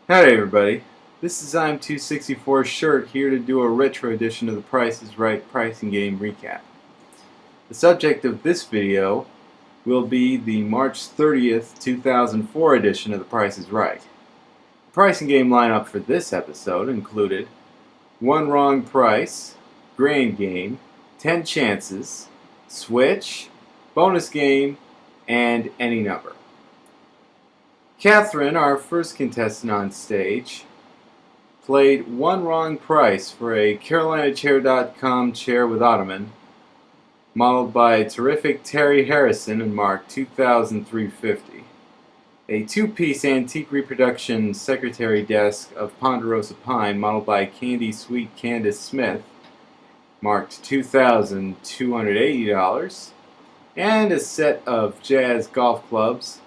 Howdy everybody, this is I'm 264 Shirt here to do a retro edition of the Price is Right pricing game recap. The subject of this video will be the March 30th, 2004 edition of the Price is Right. The pricing game lineup for this episode included One Wrong Price, Grand Game, 10 Chances, Switch, Bonus Game, and Any Number. Catherine, our first contestant on stage, played One Wrong Price for a CarolinaChair.com chair with ottoman, modeled by terrific Terry Harrison and marked 2,350. A two-piece antique reproduction secretary desk of Ponderosa Pine, modeled by Candy Sweet Candace Smith, marked $2,280, and a set of jazz golf clubs,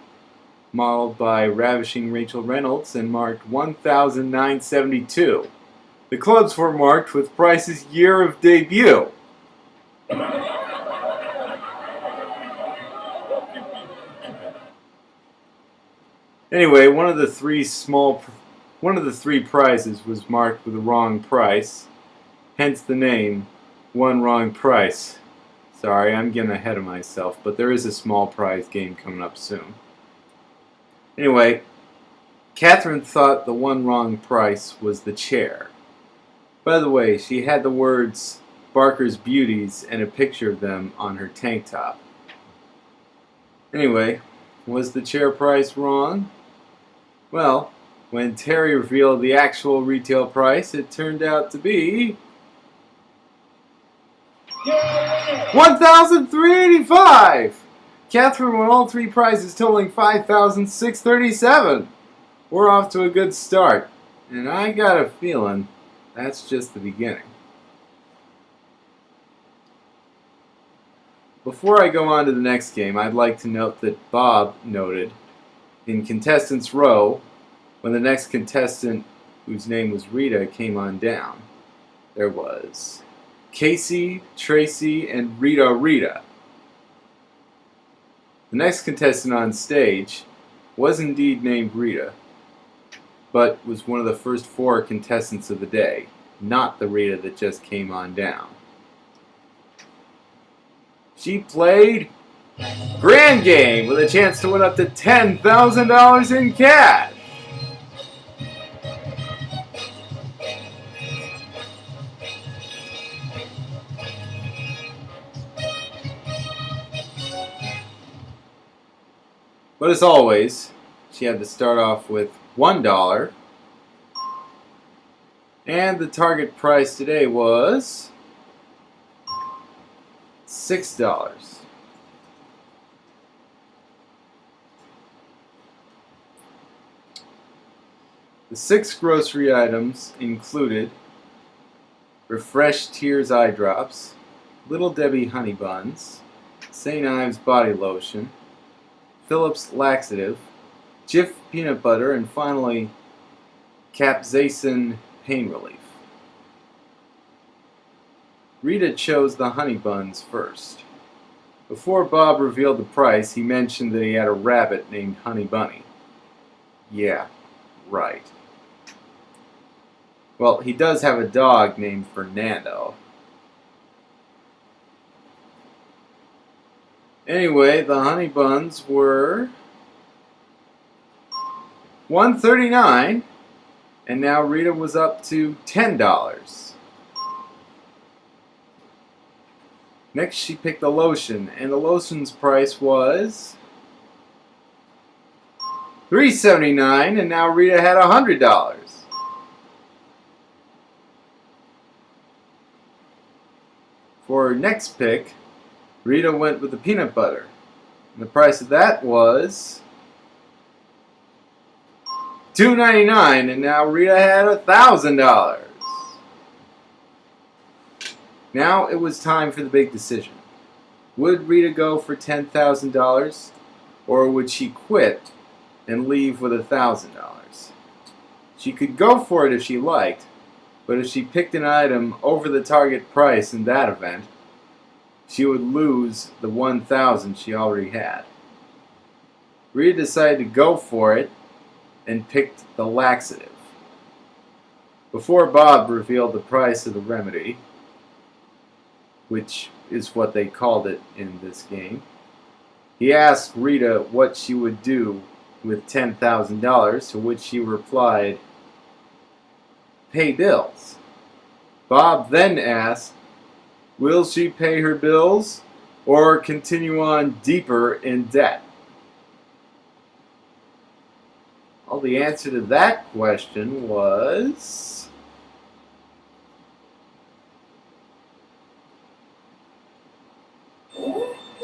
modeled by Ravishing Rachel Reynolds and marked $1,972. The clubs were marked with Price's year of debut. Anyway, one of the three prizes was marked with the wrong price, hence the name One Wrong Price. Sorry, I'm getting ahead of myself, but there is a small prize game coming up soon. Anyway, Catherine thought the one wrong price was the chair. By the way, she had the words Barker's Beauties and a picture of them on her tank top. Anyway, was the chair price wrong? Well, when Terry revealed the actual retail price, it turned out to be $1,385! Catherine won all three prizes totaling $5,637. We're off to a good start, and I got a feeling that's just the beginning. Before I go on to the next game, I'd like to note that Bob noted in Contestants Row, when the next contestant, whose name was Rita, came on down, there was Casey, Tracy, and Rita. The next contestant on stage was indeed named Rita, but was one of the first four contestants of the day, not the Rita that just came on down. She played Grand Game with a chance to win up to $10,000 in cash. But as always, she had to start off with $1, and the target price today was $6. The 6 grocery items included Refresh Tears eye drops, Little Debbie honey buns, St. Ives body lotion, Phillips laxative, Jif peanut butter, and finally capsaicin pain relief. Rita chose the honey buns first. Before Bob revealed the price, he mentioned that he had a rabbit named Honey Bunny. Yeah, right. Well, he does have a dog named Fernando. Anyway, the honey buns were $1.39, and now Rita was up to $10. Next, she picked the lotion, and the lotion's price was $3.79, and now Rita had $100. For her next pick, Rita went with the peanut butter, and the price of that was $2.99, and now Rita had $1,000. Now it was time for the big decision. Would Rita go for $10,000, or would she quit and leave with $1,000? She could go for it if she liked, but if she picked an item over the target price in that event, she would lose the $1,000 she already had. Rita decided to go for it and picked the laxative. Before Bob revealed the price of the remedy, which is what they called it in this game, he asked Rita what she would do with $10,000, to which she replied, "Pay bills." Bob then asked, will she pay her bills or continue on deeper in debt? Well, the answer to that question was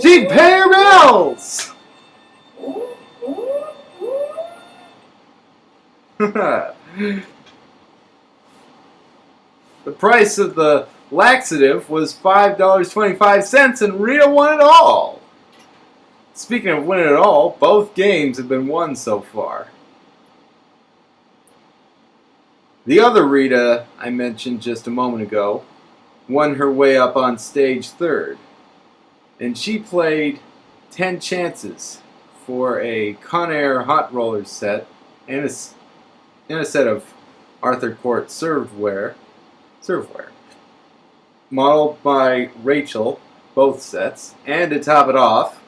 she'd pay her bills! The price of the laxative was $5.25, and Rita won it all. Speaking of winning it all, both games have been won so far. The other Rita I mentioned just a moment ago won her way up on stage third, and she played 10 chances for a Conair Hot Rollers set and a set of Arthur Court serveware, modeled by Rachel, both sets, and to top it off,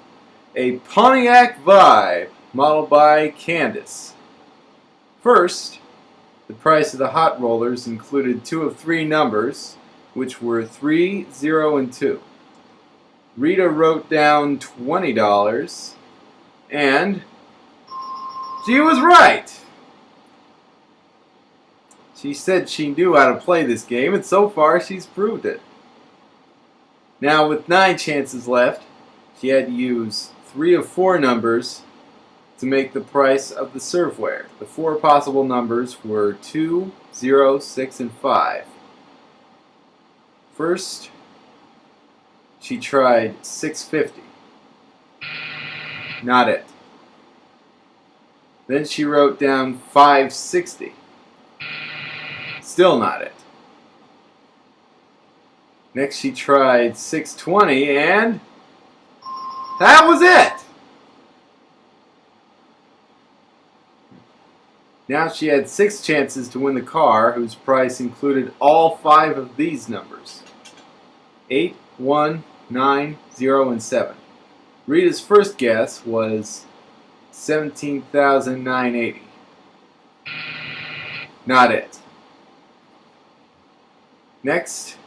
a Pontiac Vibe, modeled by Candace. First, the price of the Hot Rollers included 2 of 3 numbers, which were 3, 0, and 2. Rita wrote down $20, and she was right! She said she knew how to play this game, and so far she's proved it. Now, with 9 chances left, she had to use 3 of 4 numbers to make the price of the serveware. The 4 possible numbers were 2, 0, 6, and 5. First, she tried $6.50. Not it. Then she wrote down $5.60. Still not it. Next she tried $6.20, and that was it! Now she had 6 chances to win the car, whose price included all 5 of these numbers: 8, 1, 9, 0, and 7. Rita's first guess was $17,980. Not it. Next,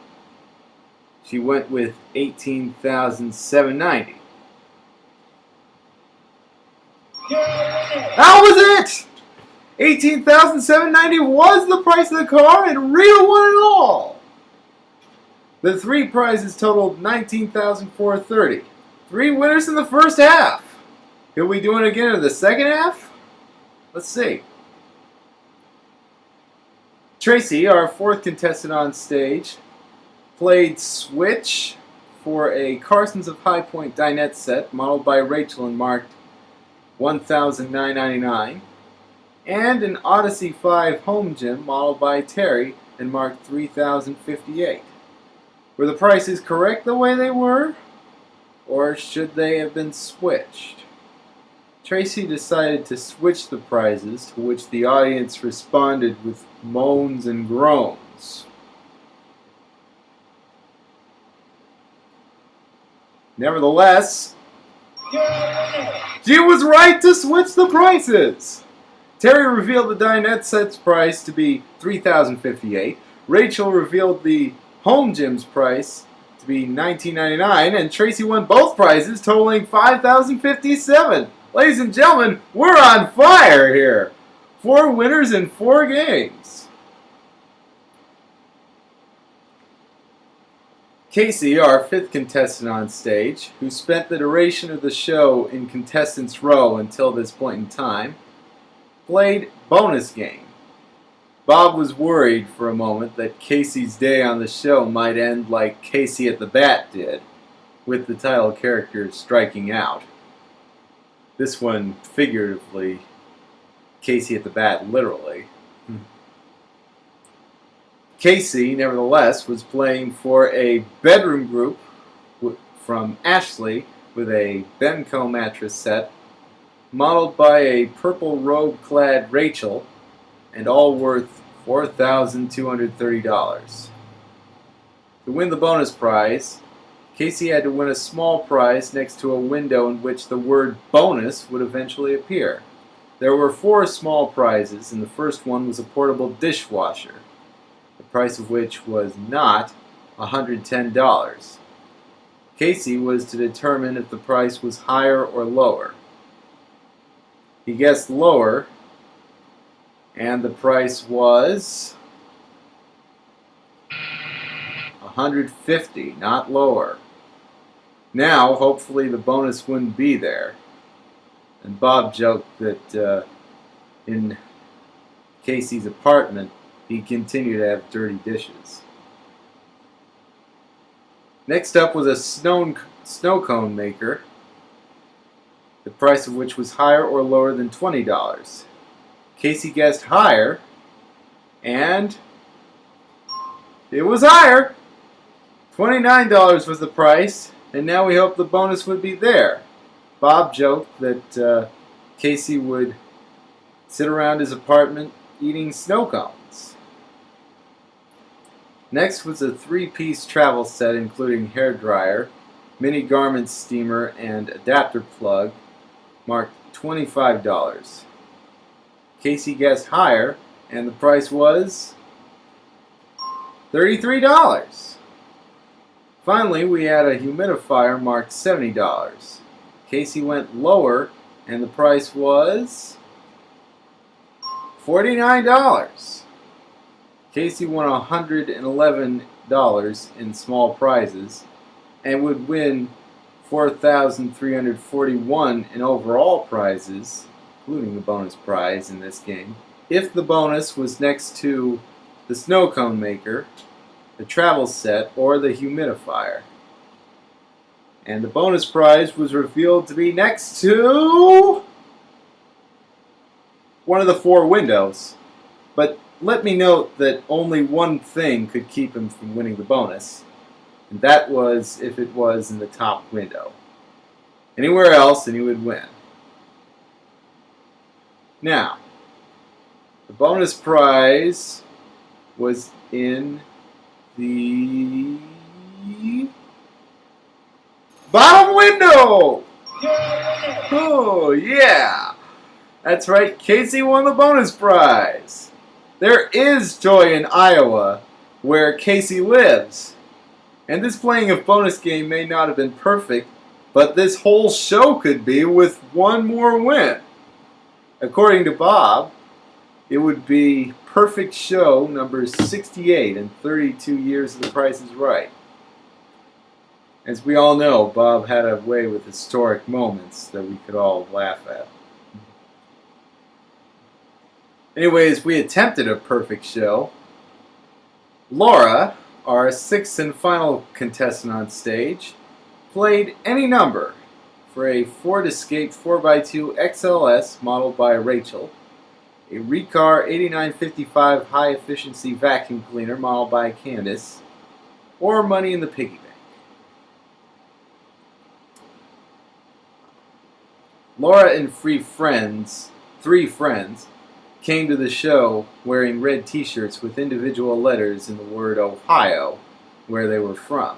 she went with $18,790. That was it! $18,790 was the price of the car, and Rita won it all! The 3 prizes totaled $19,430. 3 winners in the first half. Could we do it again in the second half? Let's see. Tracy, our 4th contestant on stage, played Switch for a Carsons of High Point dinette set modeled by Rachel and marked $1,999, and an Odyssey 5 home gym modeled by Terry and marked $3,058. Were the prices correct the way they were, or should they have been switched? Tracy decided to switch the prizes, to which the audience responded with moans and groans. Nevertheless, she was right to switch the prices! Terry revealed the dinette set's price to be $3,058. Rachel revealed the home gym's price to be $19.99, and Tracy won both prizes, totaling $5,057. Ladies and gentlemen, we're on fire here! 4 winners in 4 games. Casey, our 5th contestant on stage, who spent the duration of the show in contestants' row until this point in time, played bonus game. Bob was worried for a moment that Casey's day on the show might end like Casey at the Bat did, with the title character striking out. This one figuratively, Casey at the Bat literally. Casey, nevertheless, was playing for a bedroom group from Ashley with a Benco mattress set modeled by a purple robe-clad Rachel, and all worth $4,230. To win the bonus prize, Casey had to win a small prize next to a window in which the word bonus would eventually appear. There were 4 small prizes, and the first one was a portable dishwasher, the price of which was not $110. Casey was to determine if the price was higher or lower. He guessed lower, and the price was $150, not lower. Now, hopefully, the bonus wouldn't be there. And Bob joked that in Casey's apartment, he'd continue to have dirty dishes. Next up was a snow cone maker, the price of which was higher or lower than $20. Casey guessed higher, and it was higher. $29 was the price, and now we hoped the bonus would be there. Bob joked that Casey would sit around his apartment eating snow cones. Next was a 3-piece travel set including hairdryer, mini garment steamer, and adapter plug, marked $25. Casey guessed higher, and the price was $33. Finally, we had a humidifier marked $70. Casey went lower, and the price was $49. Casey won $111 in small prizes and would win $4,341 in overall prizes, including the bonus prize in this game, if the bonus was next to the snow cone maker, the travel set, or the humidifier. And the bonus prize was revealed to be next to one of the 4 windows. But let me note that only one thing could keep him from winning the bonus, and that was if it was in the top window. Anywhere else, and he would win. Now, the bonus prize was in the bottom window! Oh, yeah! That's right, Casey won the bonus prize. There is joy in Iowa, where Casey lives. And this playing of bonus game may not have been perfect, but this whole show could be with one more win. According to Bob, it would be perfect show number 68 in 32 years of The Price is Right. As we all know, Bob had a way with historic moments that we could all laugh at. Anyways, we attempted a perfect show. Laura, our 6th and final contestant on stage, played any number for a Ford Escape 4x2 XLS modeled by Rachel, a Recar 8955 high-efficiency vacuum cleaner modeled by Candace, or money in the piggy bank. Laura and 3 friends, came to the show wearing red t-shirts with individual letters in the word Ohio, where they were from.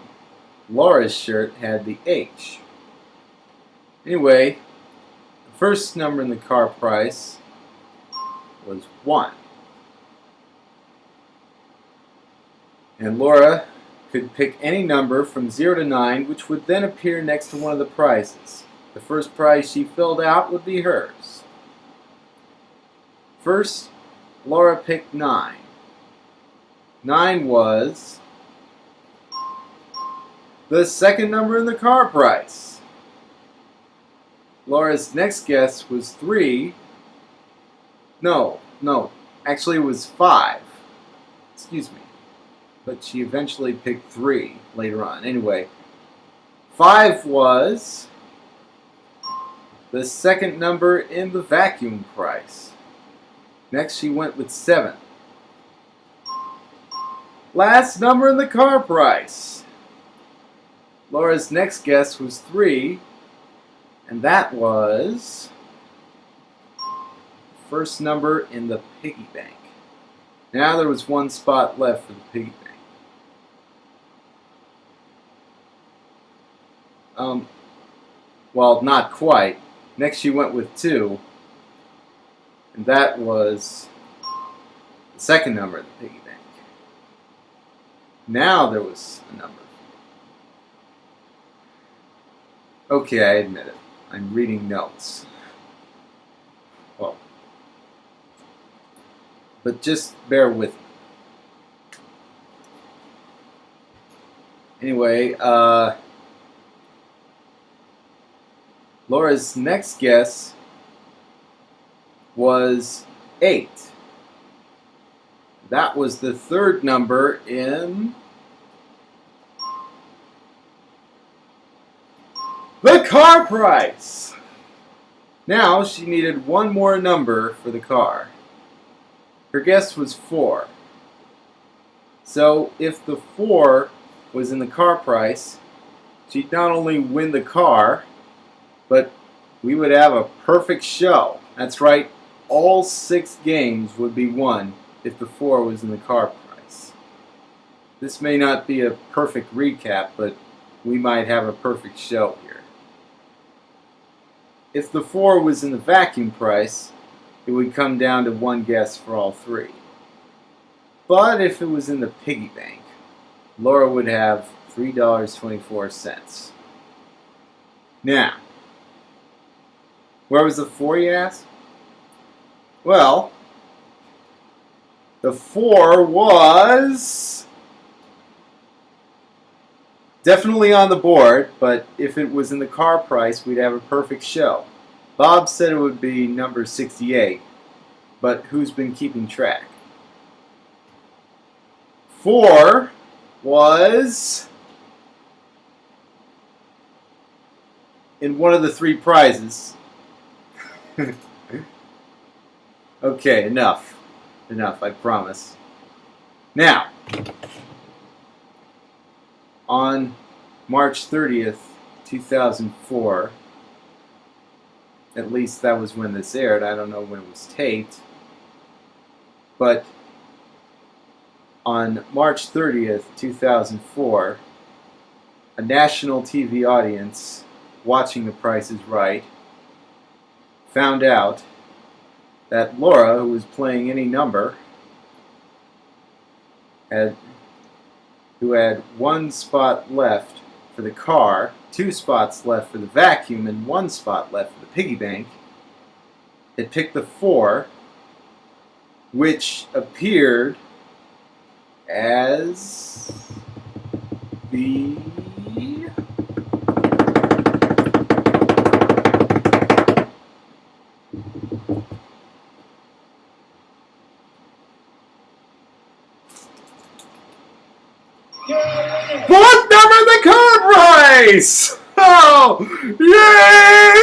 Laura's shirt had the H. Anyway, the first number in the car price was 1. And Laura could pick any number from 0 to 9, which would then appear next to one of the prizes. The first prize she filled out would be hers. First, Laura picked 9. 9 was the second number in the car price. Laura's next guess was 3. No, actually it was 5. Excuse me. But she eventually picked 3 later on. Anyway, 5 was the second number in the vacuum price. Next, she went with 7. Last number in the car price. Laura's next guess was 3, and that was first number in the piggy bank. Now there was one spot left for the piggy bank. Well, not quite. Next she went with 2, and that was the second number in the piggy bank. Now there was a number. Okay, I admit it. I'm reading notes. Well, but just bear with me. Anyway, Laura's next guess was 8. That was the third number in the car price. Now she needed one more number for the car. Her guess was 4. So if the 4 was in the car price, she'd not only win the car, but we would have a perfect show. That's right, all 6 games would be won if the 4 was in the car price. This may not be a perfect recap, but we might have a perfect show here. If the 4 was in the vacuum price, it would come down to one guess for all 3. But if it was in the piggy bank, Laura would have $3.24. Now, where was the 4, you ask? Well, the 4 was definitely on the board, but if it was in the car price, we'd have a perfect show. Bob said it would be number 68, but who's been keeping track? 4 was in one of the 3 prizes. Okay, enough. Enough, I promise. Now, on March 30th, 2004, at least that was when this aired, I don't know when it was taped, but on March 30th, 2004, a national TV audience watching The Price is Right found out that Laura, who was playing any number, who had 1 spot left for the car, 2 spots left for the vacuum, and 1 spot left for the piggy bank, had picked the 4, which appeared as the fourth number in the car price! Oh, yay!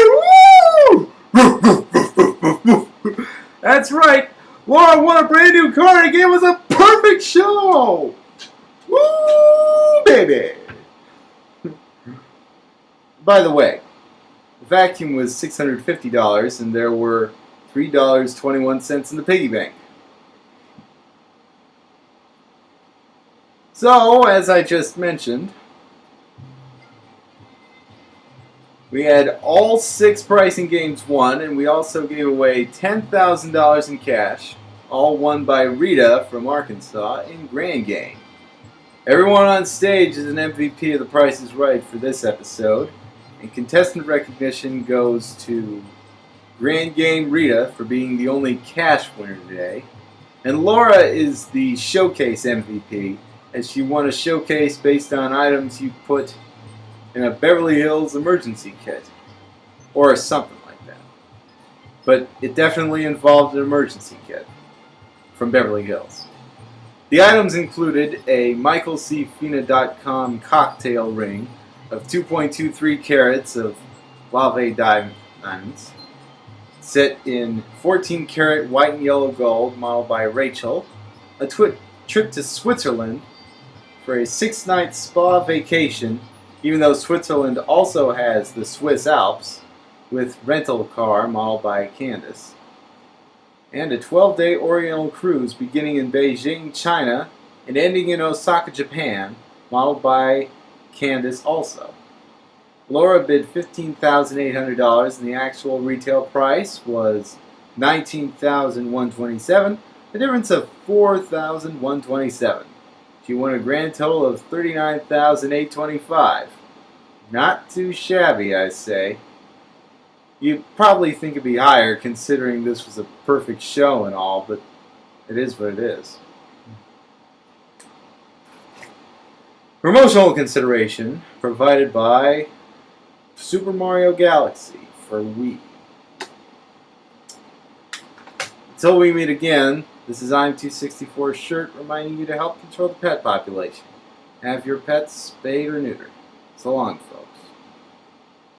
Woo! That's right. Laura won a brand new car and it gave us a perfect show! Woo, baby! By the way, the vacuum was $650 and there were $3.21 in the piggy bank. So, as I just mentioned, we had all 6 pricing games won, and we also gave away $10,000 in cash, all won by Rita from Arkansas in Grand Game. Everyone on stage is an MVP of The Price is Right for this episode, and contestant recognition goes to Grand Game Rita for being the only cash winner today, and Laura is the showcase MVP, as she won a showcase based on items you put in a Beverly Hills emergency kit, or something like that. But it definitely involved an emergency kit from Beverly Hills. The items included a MichaelCFina.com cocktail ring of 2.23 carats of Lave diamonds, set in 14 karat white and yellow gold, modeled by Rachel, a trip to Switzerland for a 6-night spa vacation, even though Switzerland also has the Swiss Alps, with rental car modeled by Candace. and a 12-day Oriental cruise beginning in Beijing, China, and ending in Osaka, Japan, modeled by Candace also. Laura bid $15,800 and the actual retail price was $19,127, a difference of $4,127. She won a grand total of $39,825. Not too shabby, I say. You'd probably think it'd be higher considering this was a perfect show and all, but it is what it is. Promotional consideration provided by Super Mario Galaxy for Wii. Until we meet again, this is I'm264 Shirt reminding you to help control the pet population. Have your pets spayed or neutered. So long, folks.